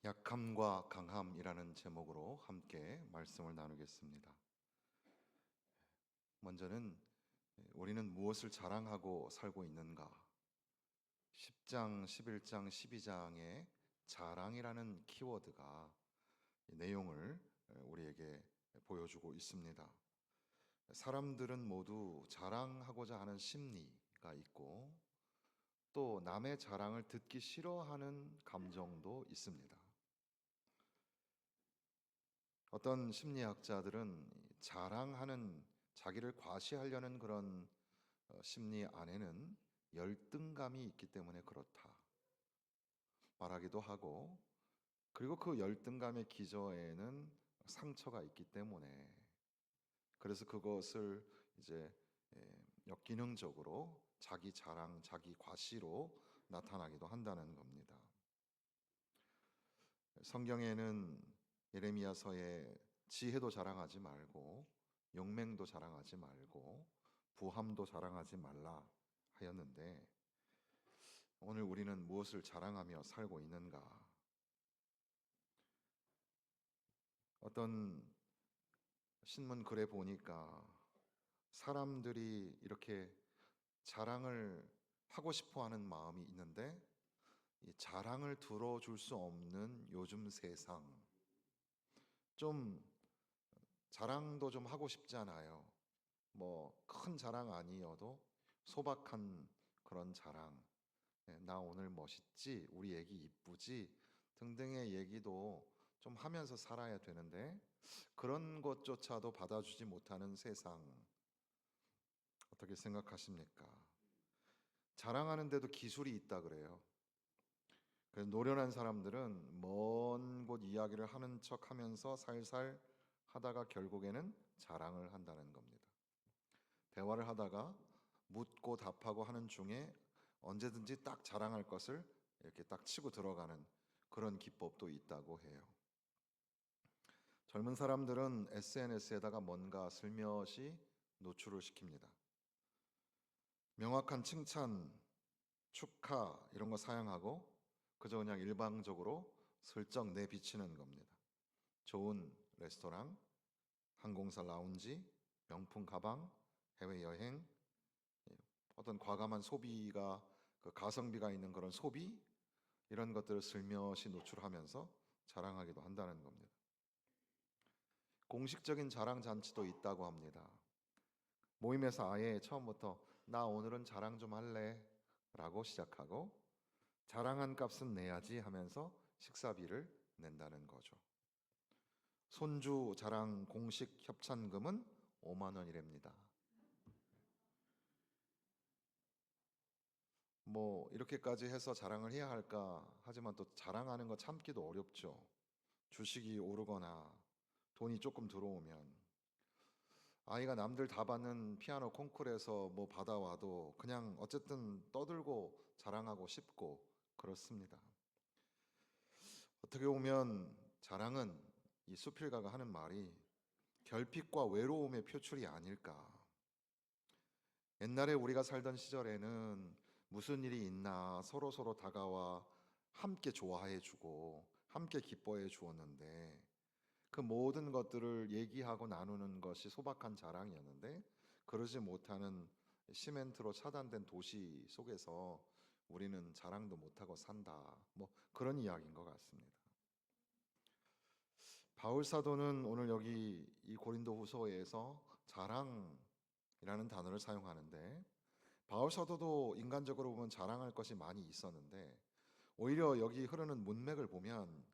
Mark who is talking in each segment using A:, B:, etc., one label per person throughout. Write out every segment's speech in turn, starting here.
A: 약함과 강함이라는 제목으로 함께 말씀을 나누겠습니다. 먼저는 우리는 무엇을 자랑하고 살고 있는가? 10장, 11장, 12장의 자랑이라는 키워드가 내용을 우리에게 보여주고 있습니다. 사람들은 모두 자랑하고자 하는 심리가 있고 또 남의 자랑을 듣기 싫어하는 감정도 있습니다. 어떤 심리학자들은 자랑하는 자기를 과시하려는 그런 심리 안에는 열등감이 있기 때문에 그렇다 말하기도 하고, 그리고 그 열등감의 기저에는 상처가 있기 때문에, 그래서 그것을 이제 역기능적으로 자기 자랑, 자기 과시로 나타나기도 한다는 겁니다. 성경에는 예레미야서에 지혜도 자랑하지 말고 용맹도 자랑하지 말고 부함도 자랑하지 말라 하였는데, 오늘 우리는 무엇을 자랑하며 살고 있는가? 어떤 신문 글에 보니까 사람들이 이렇게 자랑을 하고 싶어 하는 마음이 있는데 이 자랑을 들어줄 수 없는 요즘 세상, 좀 자랑도 좀 하고 싶잖아요. 뭐 큰 자랑 아니어도 소박한 그런 자랑, 나 오늘 멋있지, 우리 애기 이쁘지 등등의 얘기도 좀 하면서 살아야 되는데, 그런 것조차도 받아주지 못하는 세상, 어떻게 생각하십니까? 자랑하는데도 기술이 있다 그래요. 그래서 노련한 사람들은 먼 곳 이야기를 하는 척 하면서 살살 하다가 결국에는 자랑을 한다는 겁니다. 대화를 하다가 묻고 답하고 하는 중에 언제든지 딱 자랑할 것을 이렇게 딱 치고 들어가는 그런 기법도 있다고 해요. 젊은 사람들은 SNS에다가 뭔가 슬며시 노출을 시킵니다. 명확한 칭찬, 축하 이런 거 사양하고 그저 그냥 일방적으로 슬쩍 내비치는 겁니다. 좋은 레스토랑, 항공사 라운지, 명품 가방, 해외여행, 어떤 과감한 소비가, 그 가성비가 있는 그런 소비, 이런 것들을 슬며시 노출하면서 자랑하기도 한다는 겁니다. 공식적인 자랑 잔치도 있다고 합니다. 모임에서 아예 처음부터 나 오늘은 자랑 좀 할래 라고 시작하고 자랑한 값은 내야지 하면서 식사비를 낸다는 거죠. 손주 자랑 공식 협찬금은 5만 원이랍니다. 뭐 이렇게까지 해서 자랑을 해야 할까? 하지만 또 자랑하는 거 참기도 어렵죠. 주식이 오르거나 돈이 조금 들어오면, 아이가 남들 다 받는 피아노 콩쿠르에서 뭐 받아와도 그냥 어쨌든 떠들고 자랑하고 싶고 그렇습니다. 어떻게 보면 자랑은, 이 수필가가 하는 말이 결핍과 외로움의 표출이 아닐까. 옛날에 우리가 살던 시절에는 무슨 일이 있나 서로 다가와 함께 좋아해 주고 함께 기뻐해 주었는데, 그 모든 것들을 얘기하고 나누는 것이 소박한 자랑이었는데, 그러지 못하는 시멘트로 차단된 도시 속에서 우리는 자랑도 못하고 산다, 뭐 그런 이야기인 것 같습니다. 바울 사도는 오늘 여기 이 고린도 후서에서 자랑이라는 단어를 사용하는데, 바울 사도도 인간적으로 보면 자랑할 것이 많이 있었는데, 오히려 여기 흐르는 문맥을 보면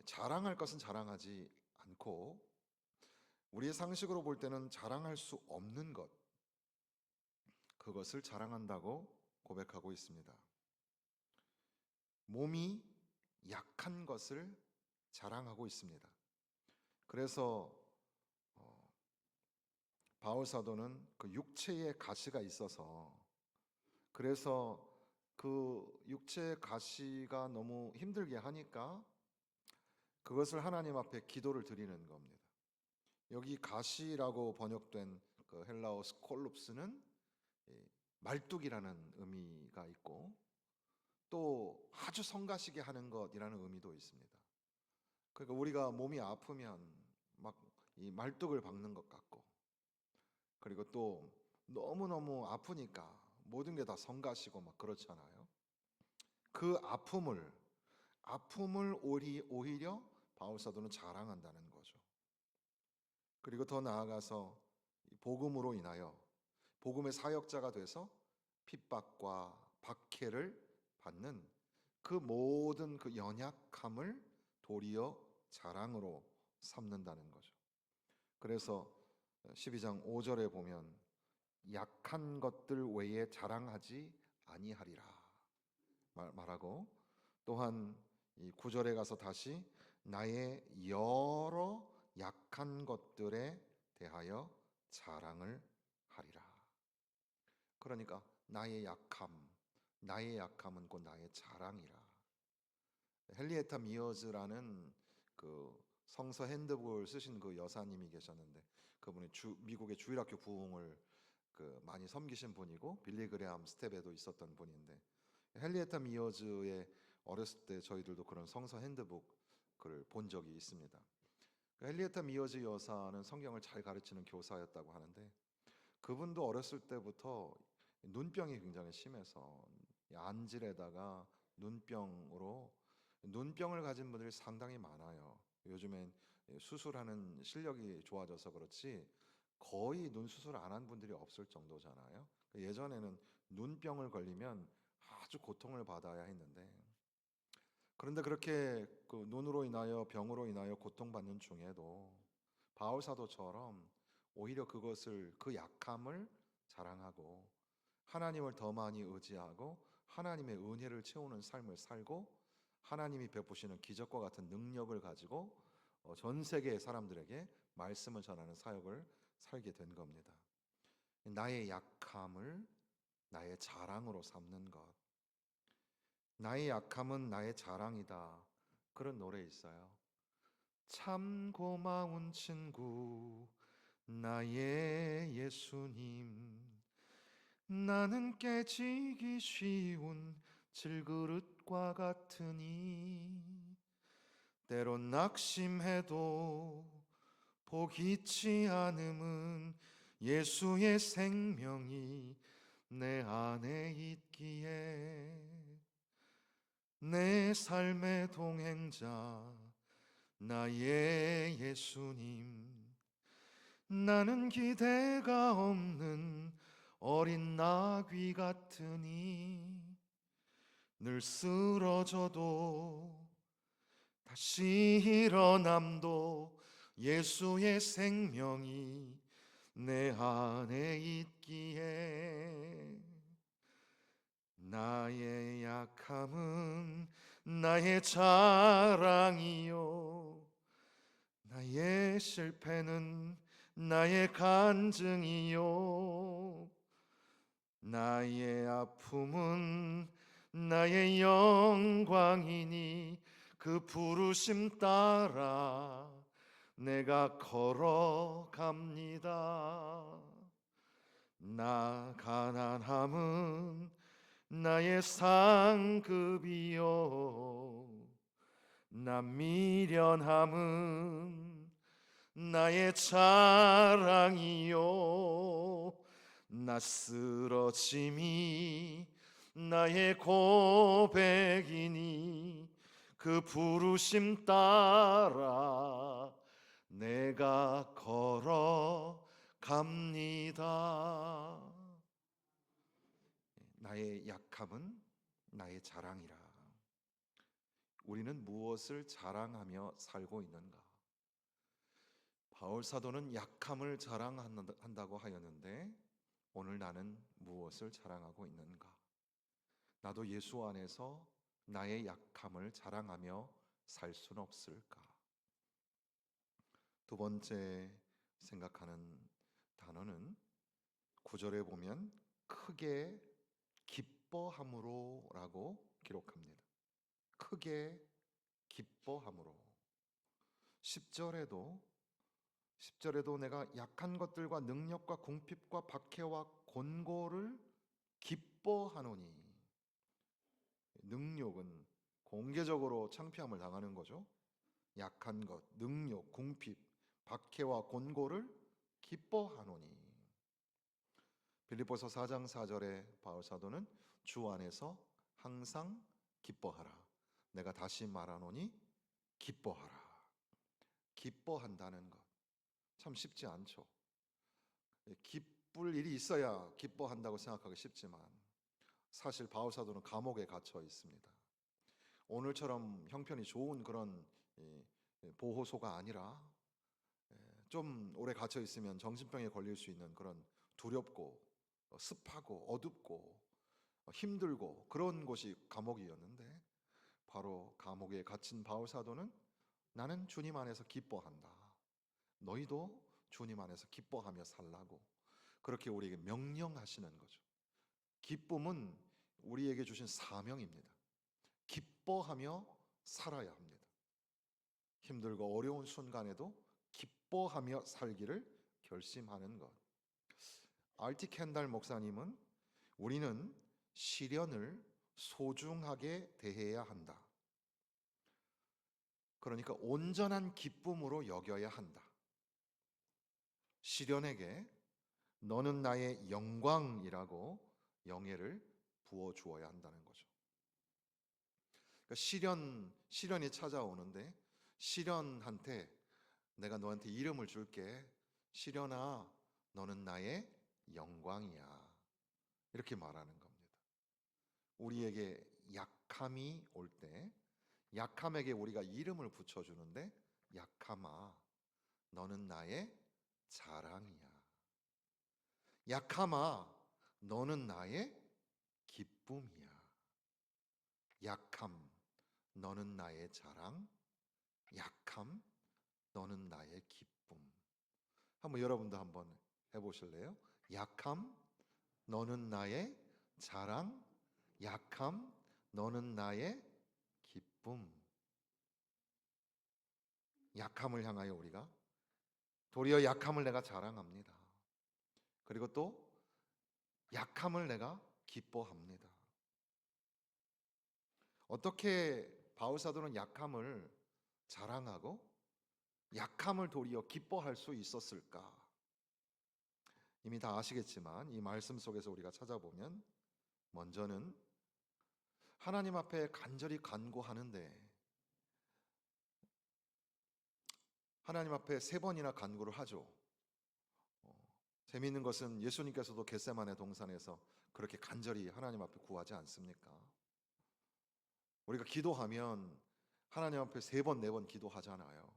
A: 자랑할 것은 자랑하지 않고 우리의 상식으로 볼 때는 자랑할 수 없는 것, 그것을 자랑한다고 고백하고 있습니다. 몸이 약한 것을 자랑하고 있습니다. 그래서 바울 사도는 그 육체의 가시가 있어서, 그래서 그 육체의 가시가 너무 힘들게 하니까 그것을 하나님 앞에 기도를 드리는 겁니다. 여기 가시라고 번역된 그 헬라어 스콜룹스는 말뚝이라는 의미가 있고, 또 아주 성가시게 하는 것이라는 의미도 있습니다. 그러니까 우리가 몸이 아프면 막 이 말뚝을 박는 것 같고, 그리고 또 너무너무 아프니까 모든 게 다 성가시고 막 그렇잖아요. 그 아픔을 오히려 바울 사도는 자랑한다는 거죠. 그리고 더 나아가서 복음으로 인하여 복음의 사역자가 돼서 핍박과 박해를 받는 그 모든 그 연약함을 도리어 자랑으로 삼는다는 거죠. 그래서 12장 5절에 보면 약한 것들 외에 자랑하지 아니하리라 말하고, 또한 이 9절에 가서 다시 나의 여러 약한 것들에 대하여 자랑을 하리라. 그러니까 나의 약함은 곧 나의 자랑이라. 헨리에타 미어즈라는 그 성서 핸드북을 쓰신 그 여사님이 계셨는데, 그분이 미국의 주일학교 부흥을 많이 섬기신 분이고 빌리 그레함 스텝에도 있었던 분인데, 헨리에타 미어즈의 어렸을 때 저희들도 그런 성서 핸드북을 본 적이 있습니다. 헨리에타 미어즈 여사는 성경을 잘 가르치는 교사였다고 하는데, 그분도 어렸을 때부터 눈병이 굉장히 심해서 안질에다가 눈병을 가진 분들이 상당히 많아요. 요즘엔 수술하는 실력이 좋아져서 그렇지 거의 눈 수술 안 한 분들이 없을 정도잖아요. 예전에는 눈병을 걸리면 아주 고통을 받아야 했는데, 그런데 그렇게 그 눈으로 인하여 병으로 인하여 고통받는 중에도 바울 사도처럼 오히려 그 약함을 자랑하고 하나님을 더 많이 의지하고 하나님의 은혜를 채우는 삶을 살고 하나님이 베푸시는 기적과 같은 능력을 가지고 전 세계 사람들에게 말씀을 전하는 사역을 살게 된 겁니다. 나의 약함을 나의 자랑으로 삼는 것. 나의 약함은 나의 자랑이다. 그런 노래 있어요. 참 고마운 친구 나의 예수님, 나는 깨지기 쉬운 질그릇과 같으니 때론 낙심해도 포기치 않음은 예수의 생명이 내 안에 있기에 내 삶의 동행자 나의 예수님, 나는 기대가 없는 어린 나귀 같으니 늘 쓰러져도 다시 일어남도 예수의 생명이 내 안에 있기에 나의 약함은 나의 자랑이요 나의 실패는 나의 간증이요 나의 아픔은 나의 영광이니 그 부르심 따라 내가 걸어갑니다. 나 가난함은 나의 상급이요 나 미련함은 나의 자랑이요 나 쓰러짐이 나의 고백이니 그 부르심 따라 내가 걸어갑니다. 나의 약함은 나의 자랑이라. 우리는 무엇을 자랑하며 살고 있는가? 바울 사도는 약함을 자랑한다고 하였는데 오늘 나는 무엇을 자랑하고 있는가? 나도 예수 안에서 나의 약함을 자랑하며 살 수는 없을까? 두 번째 생각하는 단어는 9절에 보면 크게 기뻐함으로라고 기록합니다. 크게 기뻐함으로. 10절에도 내가 약한 것들과 능력과 궁핍과 박해와 곤고를 기뻐하노니, 능욕은 공개적으로 창피함을 당하는 거죠. 약한 것, 능욕, 궁핍, 박해와 곤고를 기뻐하노니. 빌립보서 4장 4절에 바울 사도는 주 안에서 항상 기뻐하라. 내가 다시 말하노니 기뻐하라. 기뻐한다는 것 참 쉽지 않죠. 기쁠 일이 있어야 기뻐한다고 생각하기 쉽지만 사실 바울 사도는 감옥에 갇혀 있습니다. 오늘처럼 형편이 좋은 그런 보호소가 아니라 좀 오래 갇혀 있으면 정신병에 걸릴 수 있는 그런 두렵고 습하고 어둡고 힘들고 그런 곳이 감옥이었는데, 바로 감옥에 갇힌 바울 사도는 나는 주님 안에서 기뻐한다. 너희도 주님 안에서 기뻐하며 살라고 그렇게 우리에게 명령하시는 거죠. 기쁨은 우리에게 주신 사명입니다. 기뻐하며 살아야 합니다. 힘들고 어려운 순간에도 기뻐하며 살기를 결심하는 것. R.T. 켄달 목사님은 우리는 시련을 소중하게 대해야 한다. 그러니까 온전한 기쁨으로 여겨야 한다. 시련에게 너는 나의 영광이라고 영예를 부어 주어야 한다는 거죠. 그러니까 시련이 찾아오는데 시련한테 내가 너한테 이름을 줄게. 시련아, 너는 나의 영광이야. 이렇게 말하는 겁니다. 우리에게 약함이 올 때 약함에게 우리가 이름을 붙여주는데, 약함아, 너는 나의 자랑이야. 약함아, 너는 나의 기쁨이야. 약함, 너는 나의 자랑. 약함, 너는 나의 기쁨. 한번 여러분도 한번 해보실래요? 약함, 너는 나의 자랑. 약함, 너는 나의 기쁨. 약함을 향하여 우리가 도리어 약함을 내가 자랑합니다. 그리고 또 약함을 내가 기뻐합니다. 어떻게 바울 사도는 약함을 자랑하고 약함을 도리어 기뻐할 수 있었을까? 이미 다 아시겠지만 이 말씀 속에서 우리가 찾아보면, 먼저는 하나님 앞에 간절히 간구하는데, 하나님 앞에 3번이나 간구를 하죠. 재미있는 것은 예수님께서도 겟세마네 동산에서 그렇게 간절히 하나님 앞에 구하지 않습니까? 우리가 기도하면 하나님 앞에 3번, 4번 기도하잖아요.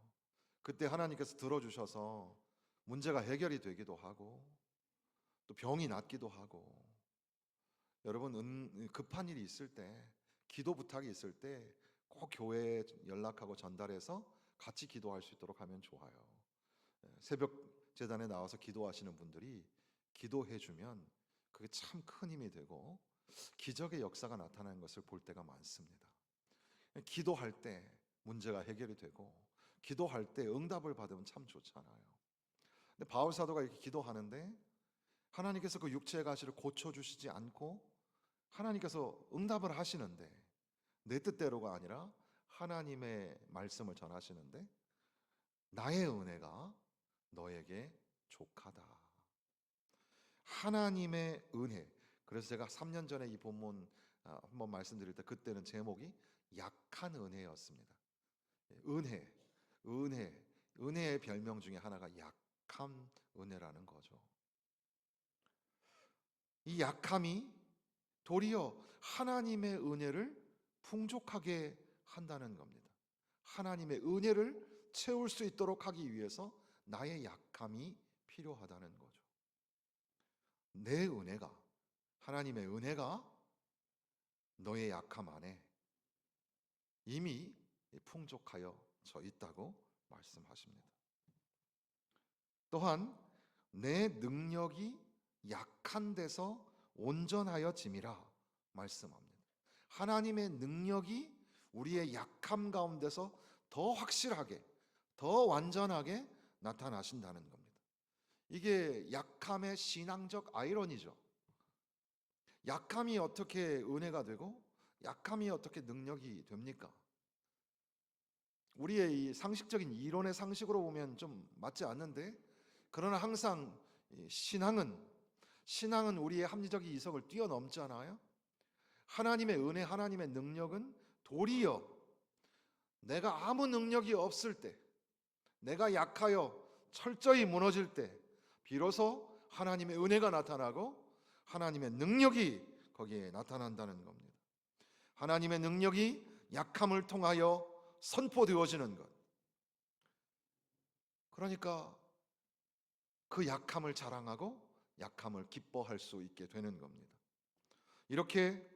A: 그때 하나님께서 들어주셔서 문제가 해결이 되기도 하고 또 병이 낫기도 하고. 여러분, 급한 일이 있을 때, 기도 부탁이 있을 때 꼭 교회에 연락하고 전달해서 같이 기도할 수 있도록 하면 좋아요. 새벽 제단에 나와서 기도하시는 분들이 기도해 주면 그게 참 큰 힘이 되고 기적의 역사가 나타나는 것을 볼 때가 많습니다. 기도할 때 문제가 해결이 되고 기도할 때 응답을 받으면 참 좋잖아요. 근데 바울 사도가 이렇게 기도하는데 하나님께서 그 육체의 가시를 고쳐주시지 않고 하나님께서 응답을 하시는데, 내 뜻대로가 아니라 하나님의 말씀을 전하시는데, 나의 은혜가 너에게 족하다. 하나님의 은혜. 그래서 제가 3년 전에 이 본문 한번 말씀드릴 때 그때는 제목이 약한 은혜였습니다. 은혜의 별명 중에 하나가 약한 은혜라는 거죠. 이 약함이 도리어 하나님의 은혜를 풍족하게 한다는 겁니다. 하나님의 은혜를 채울 수 있도록 하기 위해서 나의 약함이 필요하다는 거죠. 내 은혜가, 하나님의 은혜가 너의 약함 안에 이미 풍족하여 져 있다고 말씀하십니다. 또한 내 능력이 약한 데서 온전하여 짐이라 말씀합니다. 하나님의 능력이 우리의 약함 가운데서 더 확실하게, 더 완전하게 나타나신다는 겁니다. 이게 약함의 신앙적 아이러니죠. 약함이 어떻게 은혜가 되고 약함이 어떻게 능력이 됩니까? 우리의 이 상식적인 이론의 상식으로 보면 좀 맞지 않는데, 그러나 항상 신앙은 우리의 합리적 이석을 뛰어넘잖아요. 하나님의 은혜, 하나님의 능력은 도리어 내가 아무 능력이 없을 때, 내가 약하여 철저히 무너질 때 비로소 하나님의 은혜가 나타나고 하나님의 능력이 거기에 나타난다는 겁니다. 하나님의 능력이 약함을 통하여 선포되어지는 것. 그러니까 그 약함을 자랑하고 약함을 기뻐할 수 있게 되는 겁니다. 이렇게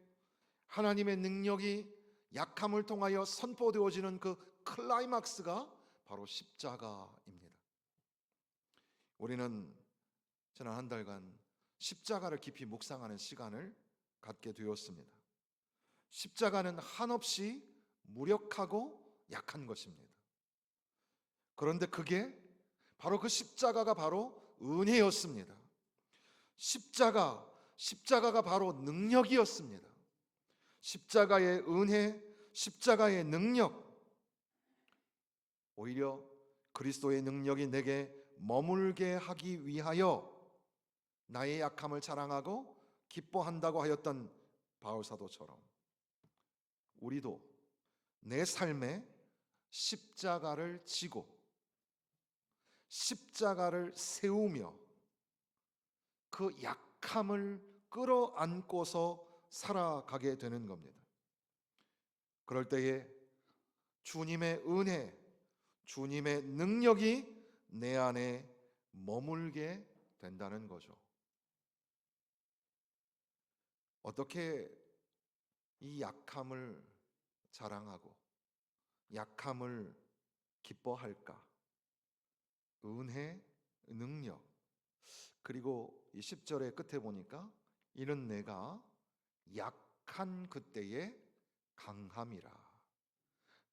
A: 하나님의 능력이 약함을 통하여 선포되어지는 그 클라이막스가 바로 십자가입니다. 우리는 지난 한 달간 십자가를 깊이 묵상하는 시간을 갖게 되었습니다. 십자가는 한없이 무력하고 약한 것입니다. 그런데 그게 바로 그 십자가가 바로 은혜였습니다. 십자가가 바로 능력이었습니다. 십자가의 은혜, 십자가의 능력, 오히려 그리스도의 능력이 내게 머물게 하기 위하여 나의 약함을 자랑하고 기뻐한다고 하였던 바울 사도처럼 우리도 내 삶에 십자가를 지고 십자가를 세우며 그 약함을 끌어안고서 살아가게 되는 겁니다. 그럴 때에 주님의 은혜, 주님의 능력이 내 안에 머물게 된다는 거죠. 어떻게 이 약함을 자랑하고 약함을 기뻐할까? 은혜, 능력, 그리고 이 10절의 끝에 보니까 이는 내가 약한 그때의 강함이라.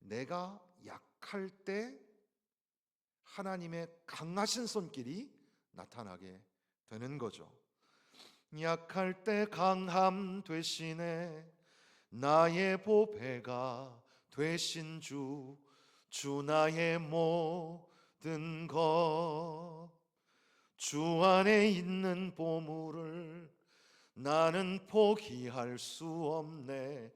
A: 내가 약할 때 하나님의 강하신 손길이 나타나게 되는 거죠. 약할 때 강함 되시네 나의 보배가 되신 주 나의 모든 것 주 안에 있는 보물을 나는 포기할 수 없네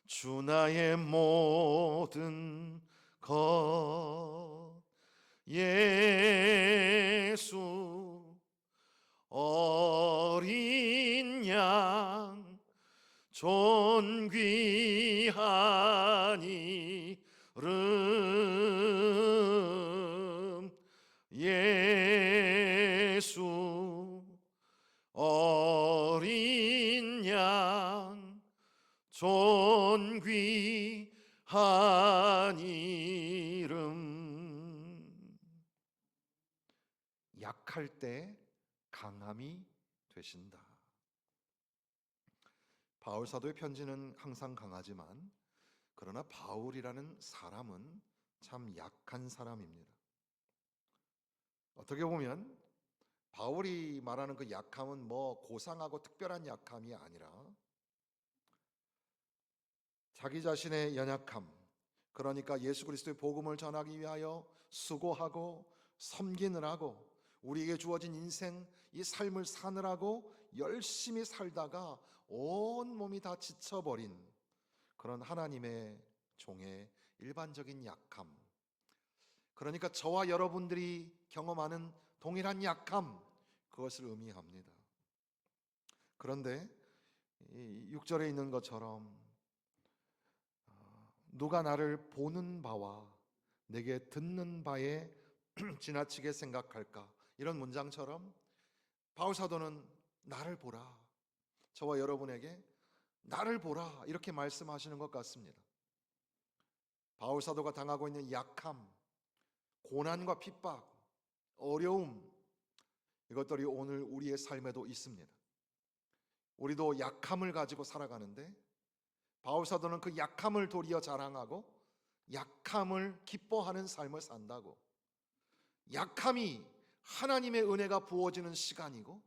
A: 주 나의 모든 것 예수 어린 양 존귀한 이름 예수 어린 양 존귀한 이름. 약할 때 강함이 되신다. 바울 사도의 편지는 항상 강하지만 그러나 바울이라는 사람은 참 약한 사람입니다. 어떻게 보면 바울이 말하는 그 약함은 뭐 고상하고 특별한 약함이 아니라 자기 자신의 연약함, 그러니까 예수 그리스도의 복음을 전하기 위하여 수고하고 섬기느라고 우리에게 주어진 인생 이 삶을 사느라고 열심히 살다가 온 몸이 다 지쳐버린 그런 하나님의 종의 일반적인 약함, 그러니까 저와 여러분들이 경험하는 동일한 약함, 그것을 의미합니다. 그런데 6절에 있는 것처럼 누가 나를 보는 바와 내게 듣는 바에 지나치게 생각할까, 이런 문장처럼 바울 사도는 나를 보라, 저와 여러분에게 나를 보라 이렇게 말씀하시는 것 같습니다. 바울 사도가 당하고 있는 약함, 고난과 핍박, 어려움, 이것들이 오늘 우리의 삶에도 있습니다. 우리도 약함을 가지고 살아가는데 바울 사도는 그 약함을 도리어 자랑하고 약함을 기뻐하는 삶을 산다고. 약함이 하나님의 은혜가 부어지는 시간이고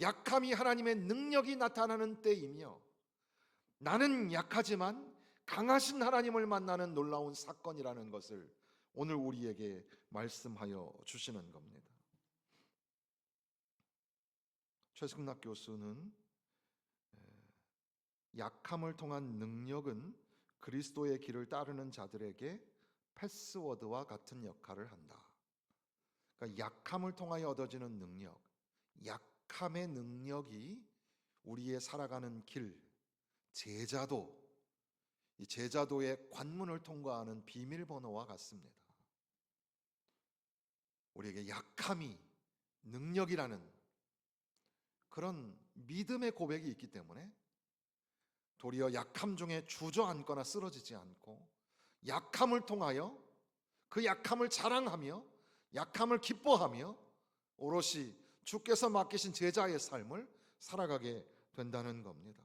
A: 약함이 하나님의 능력이 나타나는 때이며 나는 약하지만 강하신 하나님을 만나는 놀라운 사건이라는 것을 오늘 우리에게 말씀하여 주시는 겁니다. 최승락 교수는 약함을 통한 능력은 그리스도의 길을 따르는 자들에게 패스워드와 같은 역할을 한다. 그러니까 약함을 통하여 얻어지는 능력, 약함의 능력이 우리의 살아가는 길, 제자도, 이 제자도의 관문을 통과하는 비밀번호와 같습니다. 우리에게 약함이 능력이라는 그런 믿음의 고백이 있기 때문에 도리어 약함 중에 주저앉거나 쓰러지지 않고 약함을 통하여 그 약함을 자랑하며 약함을 기뻐하며 오롯이 주께서 맡기신 제자의 삶을 살아가게 된다는 겁니다.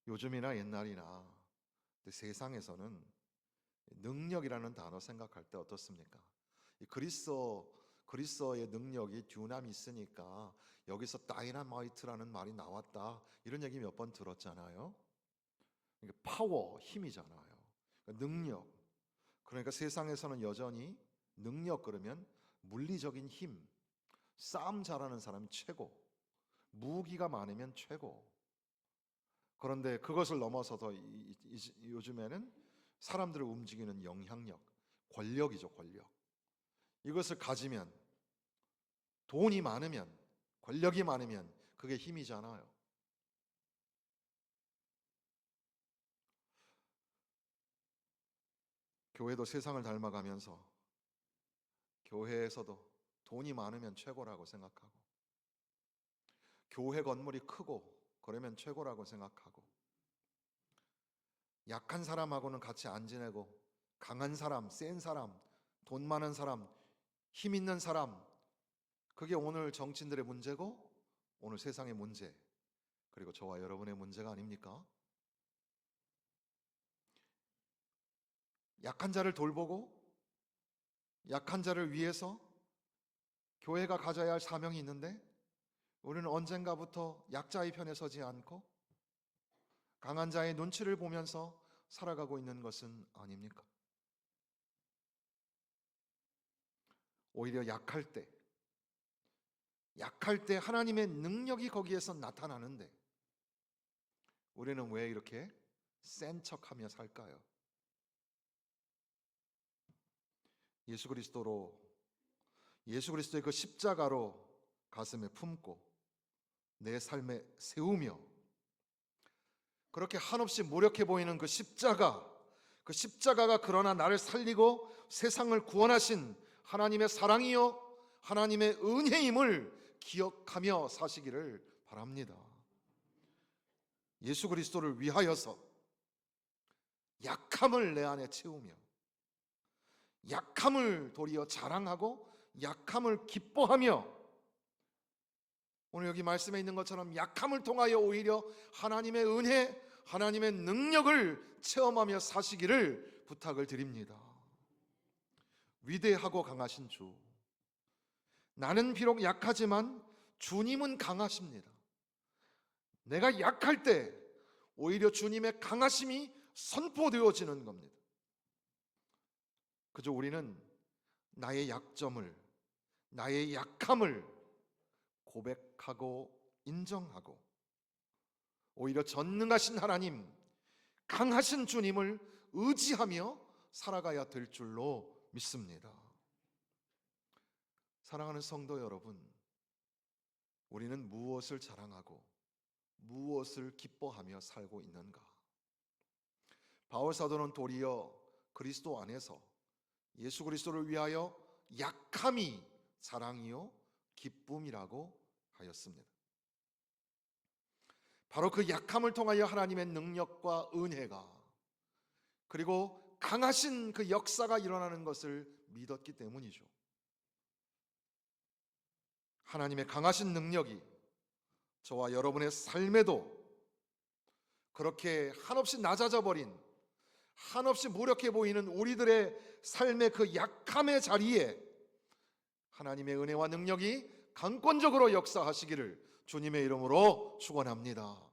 A: 요즘이나 옛날이나 세상에서는 능력이라는 단어 생각할 때 어떻습니까? 이 그리스어의 능력이 듀나미스니까 여기서 다이나마이트라는 말이 나왔다, 이런 얘기 몇 번 들었잖아요. 이게 파워, 힘이잖아요. 그러니까 능력. 그러니까 세상에서는 여전히 능력 그러면 물리적인 힘, 싸움 잘하는 사람이 최고, 무기가 많으면 최고. 그런데 그것을 넘어서서 요즘에는 사람들을 움직이는 영향력, 권력이죠, 권력. 이것을 가지면, 돈이 많으면, 권력이 많으면 그게 힘이잖아요. 교회도 세상을 닮아가면서 교회에서도 돈이 많으면 최고라고 생각하고, 교회 건물이 크고 그러면 최고라고 생각하고, 약한 사람하고는 같이 안 지내고 강한 사람, 센 사람, 돈 많은 사람, 힘 있는 사람, 그게 오늘 정치인들의 문제고 오늘 세상의 문제, 그리고 저와 여러분의 문제가 아닙니까? 약한 자를 돌보고 약한 자를 위해서 교회가 가져야 할 사명이 있는데 우리는 언젠가부터 약자의 편에 서지 않고 강한 자의 눈치를 보면서 살아가고 있는 것은 아닙니까? 오히려 약할 때 하나님의 능력이 거기에서 나타나는데 우리는 왜 이렇게 센 척하며 살까요? 예수 그리스도의 그 십자가로 가슴에 품고 내 삶에 세우며 그렇게 한없이 무력해 보이는 그 십자가가 그러나 나를 살리고 세상을 구원하신 하나님의 사랑이요 하나님의 은혜임을 기억하며 사시기를 바랍니다. 예수 그리스도를 위하여서 약함을 내 안에 채우며 약함을 도리어 자랑하고 약함을 기뻐하며 오늘 여기 말씀에 있는 것처럼 약함을 통하여 오히려 하나님의 은혜, 하나님의 능력을 체험하며 사시기를 부탁을 드립니다. 위대하고 강하신 주, 나는 비록 약하지만 주님은 강하십니다. 내가 약할 때 오히려 주님의 강하심이 선포되어지는 겁니다. 그저 우리는 나의 약점을, 나의 약함을 고백하고 인정하고 오히려 전능하신 하나님, 강하신 주님을 의지하며 살아가야 될 줄로 믿습니다. 사랑하는 성도 여러분, 우리는 무엇을 자랑하고 무엇을 기뻐하며 살고 있는가? 바울 사도는 도리어 그리스도 안에서 예수 그리스도를 위하여 약함이 자랑이요 기쁨이라고 하였습니다. 바로 그 약함을 통하여 하나님의 능력과 은혜가 그리고 강하신 그 역사가 일어나는 것을 믿었기 때문이죠. 하나님의 강하신 능력이 저와 여러분의 삶에도 그렇게 한없이 낮아져 버린, 한없이 무력해 보이는 우리들의 삶의 그 약함의 자리에 하나님의 은혜와 능력이 강권적으로 역사하시기를 주님의 이름으로 축원합니다.